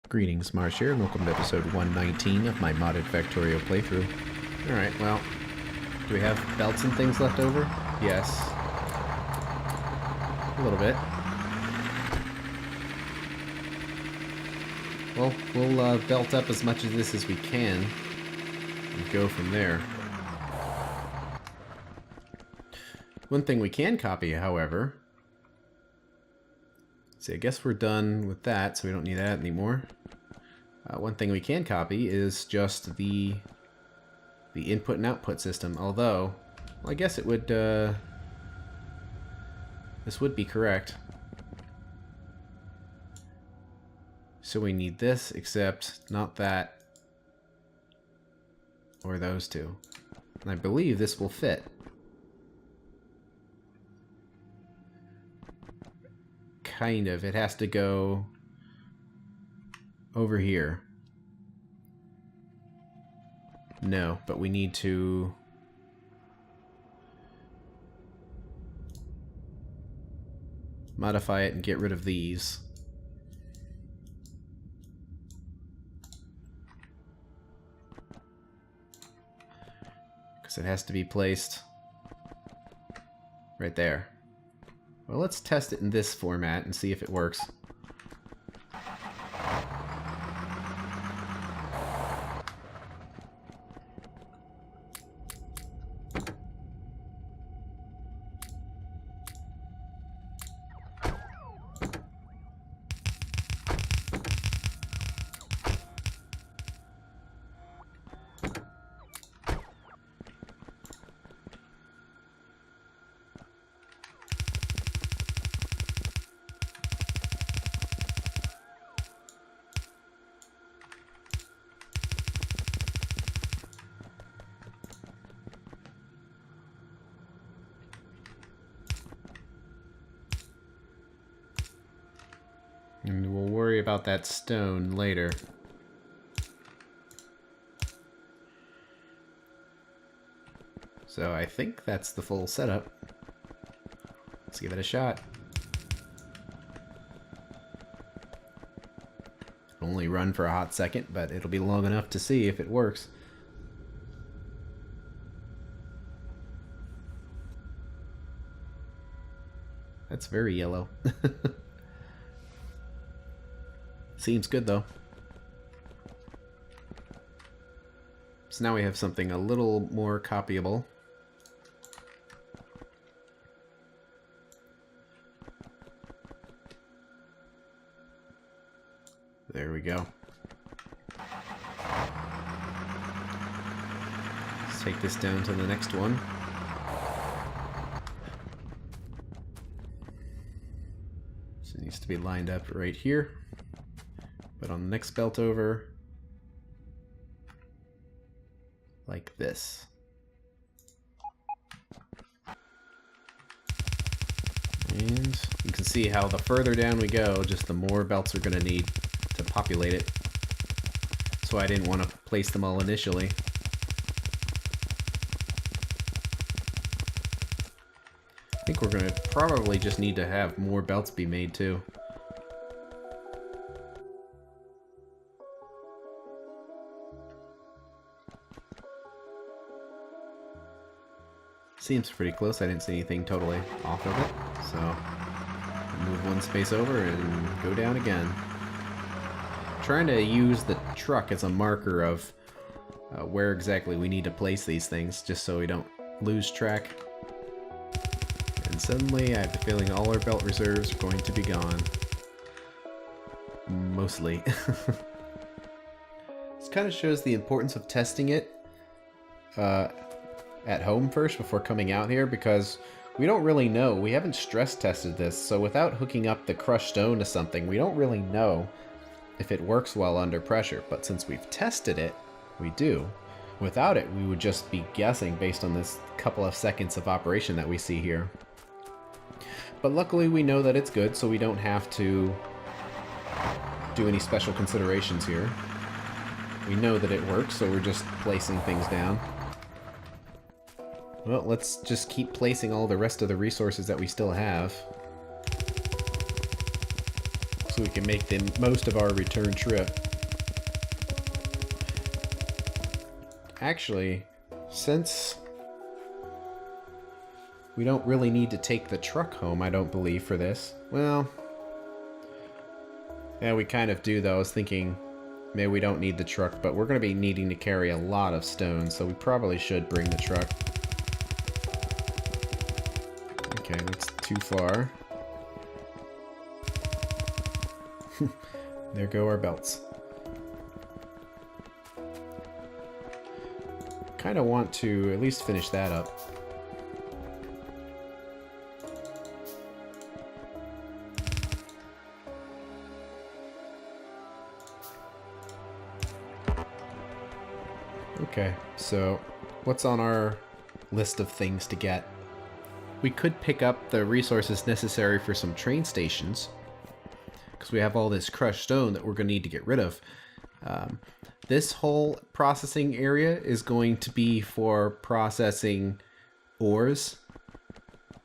Greetings, Marsh here, and welcome to episode 119 of my modded Factorio playthrough. Alright, well, do we have belts and things left over? Yes. A little bit. Well, we'll belt up as much of this as we can and go from there. One thing we can copy, however... See, I guess we're done with that, so we don't need that anymore. One thing we can copy is just the input and output system, although, well, I guess it would, this would be correct. So we need this, except not that, or those two. And I believe this will fit. Kind of. It has to go over here. No, but we need to modify it and get rid of these. Because it has to be placed right there. Well, let's test it in this format and see if it works. And we'll worry about that stone later. So I think that's the full setup. Let's give it a shot. It'll only run for a hot second, but it'll be long enough to see if it works. That's very yellow. Seems good, though. So now we have something a little more copyable. There we go. Let's take this down to the next one. So it needs to be lined up right here. But on the next belt over, like this. And you can see how the further down we go, just the more belts we're going to need to populate it. That's why I didn't want to place them all initially. I think we're going to probably just need to have more belts be made too. Seems pretty close. I didn't see anything totally off of it, so move one space over and go down again. Trying to use the truck as a marker of where exactly we need to place these things, just so we don't lose track. And suddenly I have the feeling all our belt reserves are going to be gone. Mostly. This kind of shows the importance of testing it at home first before coming out here, because we don't really know. We haven't stress tested this, so without hooking up the crushed stone to something, we don't really know if it works well under pressure. But since we've tested it, we do. Without it, we would just be guessing based on this couple of seconds of operation that we see here. But luckily we know that it's good, so we don't have to do any special considerations here. We know that it works, so we're just placing things down. Well, let's just keep placing all the rest of the resources that we still have. so we can make the most of our return trip. Actually, since we don't really need to take the truck home, I don't believe, for this. Well, yeah, we kind of do, though. I was thinking maybe we don't need the truck, but we're going to be needing to carry a lot of stone, so we probably should bring the truck. Okay, that's too far. There go our belts. Kind of want to at least finish that up. Okay, so what's on our list of things to get? We could pick up the resources necessary for some train stations, because we have all this crushed stone that we're going to need to get rid of. This whole processing area is going to be for processing ores,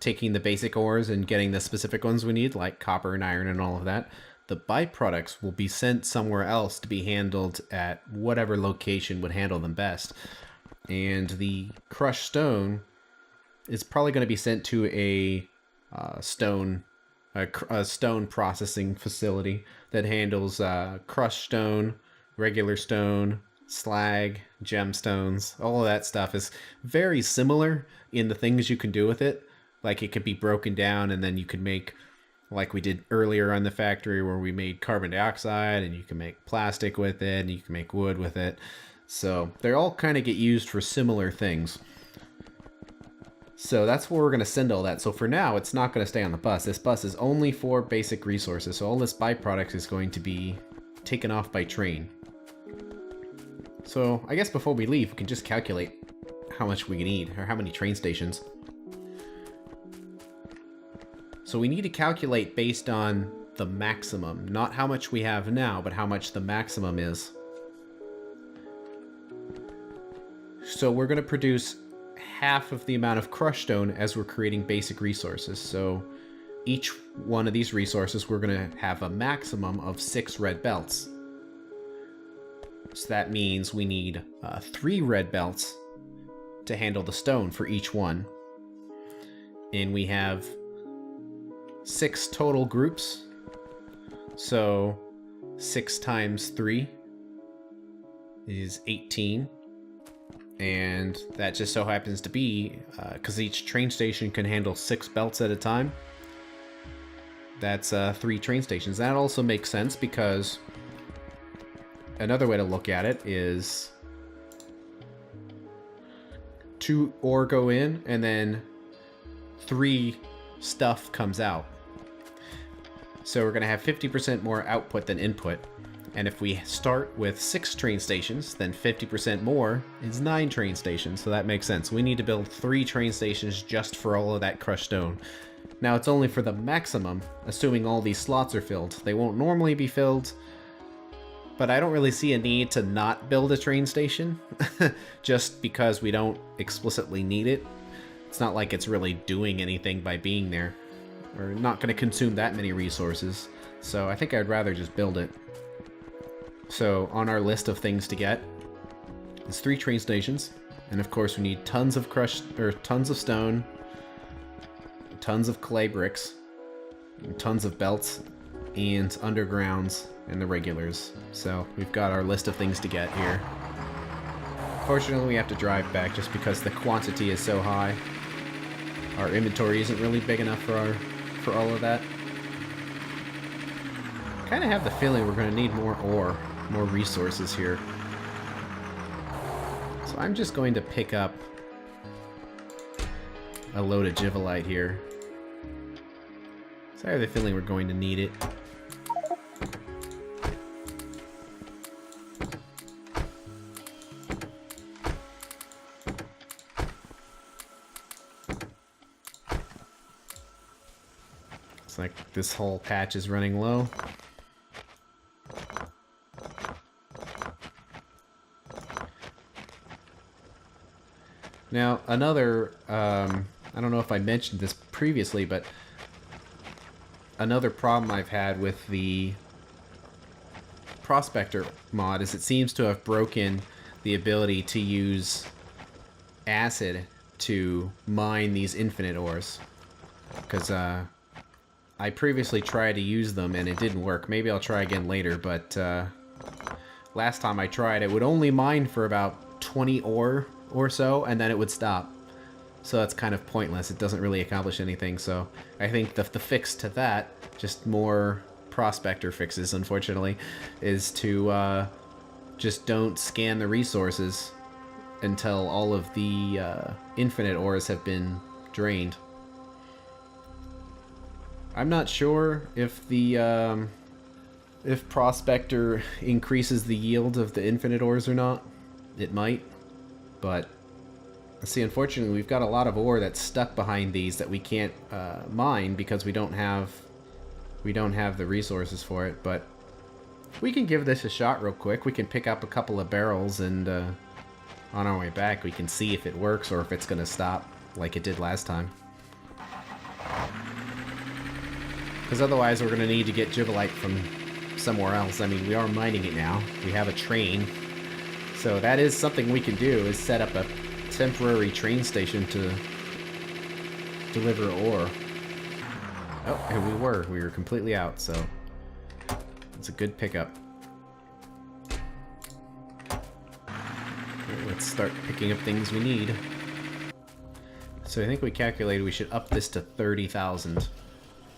taking the basic ores and getting the specific ones we need, like copper and iron and all of that. The byproducts will be sent somewhere else to be handled at whatever location would handle them best. And the crushed stone is probably going to be sent to a stone processing facility that handles crushed stone, regular stone, slag, gemstones. All of that stuff is very similar in the things you can do with it. Like, it could be broken down and then you could make, like we did earlier on the factory where we made carbon dioxide, and you can make plastic with it, and you can make wood with it. So they all kind of get used for similar things. So that's where we're going to send all that. So for now, it's not going to stay on the bus. This bus is only for basic resources. So all this byproduct is going to be taken off by train. So I guess before we leave, we can just calculate how much we need, or how many train stations. So we need to calculate based on the maximum, not how much we have now, but how much the maximum is. So we're going to produce half of the amount of crushed stone as we're creating basic resources. So each one of these resources, we're going to have a maximum of 6 red belts. So that means we need 3 red belts to handle the stone for each one. And we have 6 total groups. So 6 times 3 is 18. And that just so happens to be, because each train station can handle 6 belts at a time, that's 3 train stations. That also makes sense because another way to look at it is 2 ore go in and then 3 stuff comes out. So we're going to have 50% more output than input. And if we start with 6 train stations, then 50% more is 9 train stations. So that makes sense. We need to build 3 train stations just for all of that crushed stone. Now it's only for the maximum, assuming all these slots are filled. They won't normally be filled, but I don't really see a need to not build a train station just because we don't explicitly need it. It's not like it's really doing anything by being there. We're not going to consume that many resources, so I think I'd rather just build it. So on our list of things to get is 3 train stations, and of course we need tons of tons of stone, tons of clay bricks, tons of belts, and undergrounds and the regulars. So we've got our list of things to get here. Fortunately, we have to drive back just because the quantity is so high. Our inventory isn't really big enough for all of that. Kind of have the feeling we're going to need more ore, more resources here. So I'm just going to pick up a load of Jivolite here. So I have the feeling we're going to need it. Looks like this whole patch is running low. Now, another, I don't know if I mentioned this previously, but another problem I've had with the Prospector mod is it seems to have broken the ability to use acid to mine these infinite ores. Because I previously tried to use them and it didn't work. Maybe I'll try again later, but last time I tried, it would only mine for about 20 ore or so, and then it would stop. So that's kind of pointless. It doesn't really accomplish anything, so I think the fix to that, just more prospector fixes, unfortunately, is to just don't scan the resources until all of the infinite ores have been drained. I'm not sure if the if Prospector increases the yield of the infinite ores or not. It might, but see, unfortunately, we've got a lot of ore that's stuck behind these that we can't mine because we don't have the resources for it. But we can give this a shot real quick. We can pick up a couple of barrels, and on our way back, we can see if it works or if it's going to stop like it did last time. Because otherwise we're going to need to get Gibbelite from somewhere else. I mean, we are mining it now. We have a train. So that is something we can do, is set up a temporary train station to deliver ore. Oh, and we were completely out, so it's a good pickup. Let's start picking up things we need. So I think we calculated we should up this to 30,000.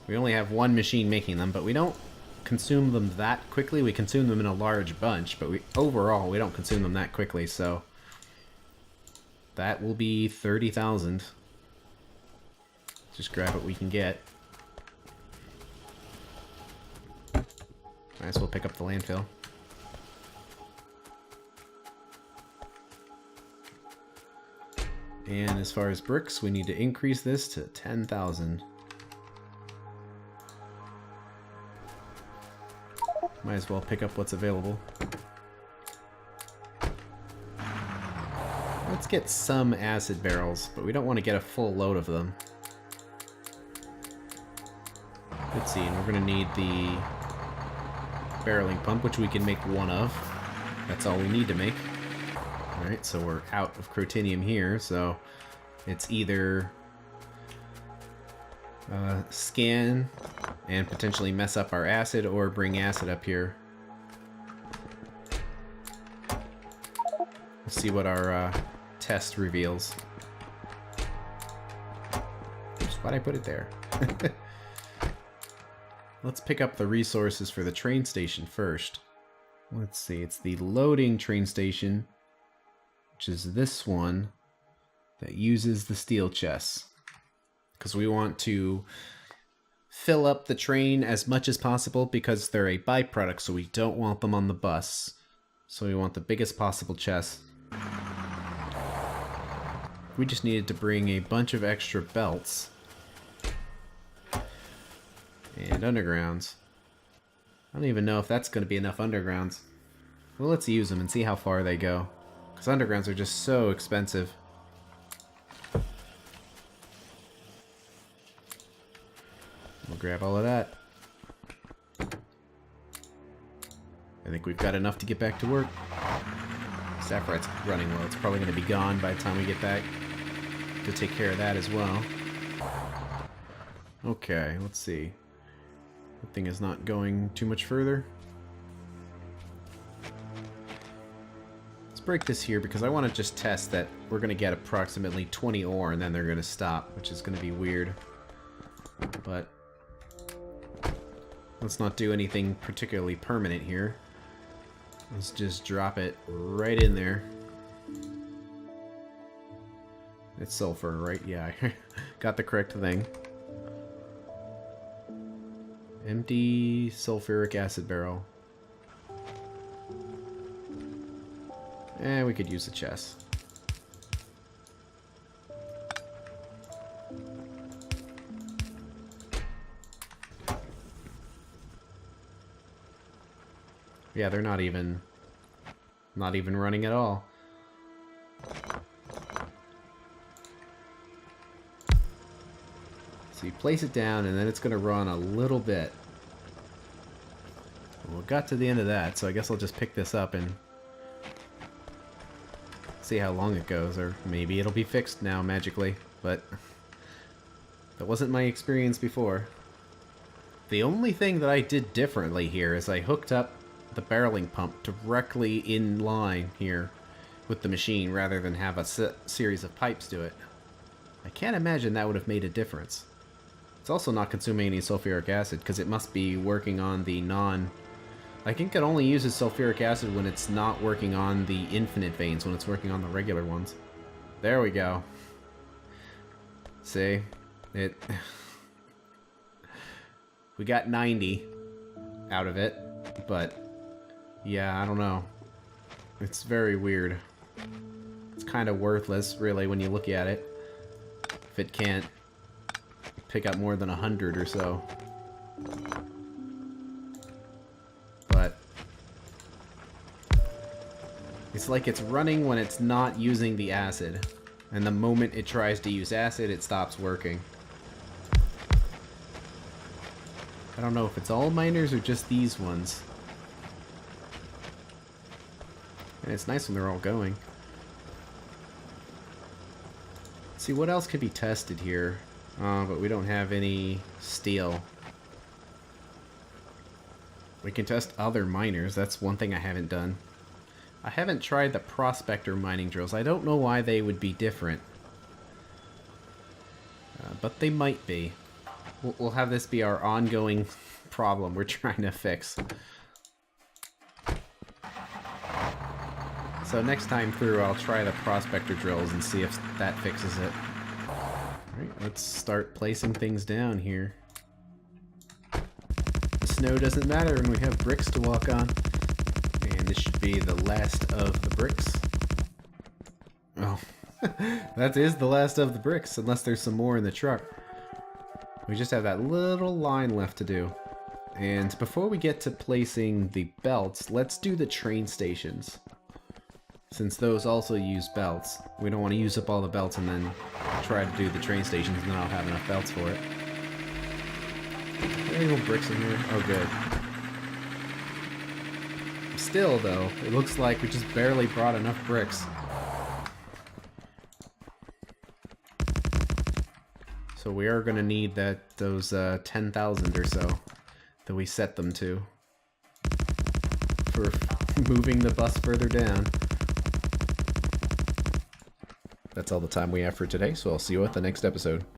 We only have one machine making them, but we don't consume them that quickly. We consume them in a large bunch, but overall we don't consume them that quickly, so that will be 30,000. Just grab what we can get. Might as well pick up the landfill. And as far as bricks, we need to increase this to 10,000. Might as well pick up what's available. Let's get some acid barrels, but we don't want to get a full load of them. Let's see, and we're going to need the barreling pump, which we can make one of. That's all we need to make. Alright, so we're out of crotinium here, so it's either scan and potentially mess up our acid, or bring acid up here. Let's see what our test reveals. Oops, why'd I put it there? Let's pick up the resources for the train station first. Let's see, it's the loading train station, which is this one that uses the steel chests. Because we want to fill up the train as much as possible, because they're a byproduct, so we don't want them on the bus. So we want the biggest possible chest. We just needed to bring a bunch of extra belts. And undergrounds. I don't even know if that's going to be enough undergrounds. Well, let's use them and see how far they go. Because undergrounds are just so expensive. We'll grab all of that. I think we've got enough to get back to work. Saffrite's running low. It's probably going to be gone by the time we get back to take care of that as well. Okay, let's see. That thing is not going too much further. Let's break this here because I want to just test that we're going to get approximately 20 ore and then they're going to stop, which is going to be weird. But let's not do anything particularly permanent here. Let's just drop it right in there. It's sulfur, right? Yeah, I got the correct thing. Empty sulfuric acid barrel. And we could use the chest. Yeah, they're not even running at all. So you place it down and then it's going to run a little bit. We'll got to the end of that, so I guess I'll just pick this up and see how long it goes, or maybe it'll be fixed now magically, but that wasn't my experience before. The only thing that I did differently here is I hooked up the barreling pump directly in line here with the machine rather than have a series of pipes do it. I can't imagine that would have made a difference. It's also not consuming any sulfuric acid because it must be working on the I think it only uses sulfuric acid when it's not working on the infinite veins, when it's working on the regular ones. There we go. See? We got 90 out of it, but yeah, I don't know. It's very weird. It's kind of worthless, really, when you look at it. If it can't pick up more than 100 or so. But it's like it's running when it's not using the acid. And the moment it tries to use acid, it stops working. I don't know if it's all miners or just these ones. And it's nice when they're all going. Let's see, what else could be tested here? But we don't have any steel. We can test other miners. That's one thing I haven't done. I haven't tried the prospector mining drills. I don't know why they would be different. But they might be. We'll have this be our ongoing problem we're trying to fix. So next time through, I'll try the prospector drills and see if that fixes it. Alright, let's start placing things down here. The snow doesn't matter when we have bricks to walk on. And this should be the last of the bricks. Oh, that is the last of the bricks, unless there's some more in the truck. We just have that little line left to do. And before we get to placing the belts, let's do the train stations. Since those also use belts. We don't want to use up all the belts and then try to do the train stations and then I'll have enough belts for it. Are there any more bricks in here? Oh, good. Still, though, it looks like we just barely brought enough bricks. So we are going to need those 10,000 or so that we set them to for moving the bus further down. That's all the time we have for today, so I'll see you at the next episode.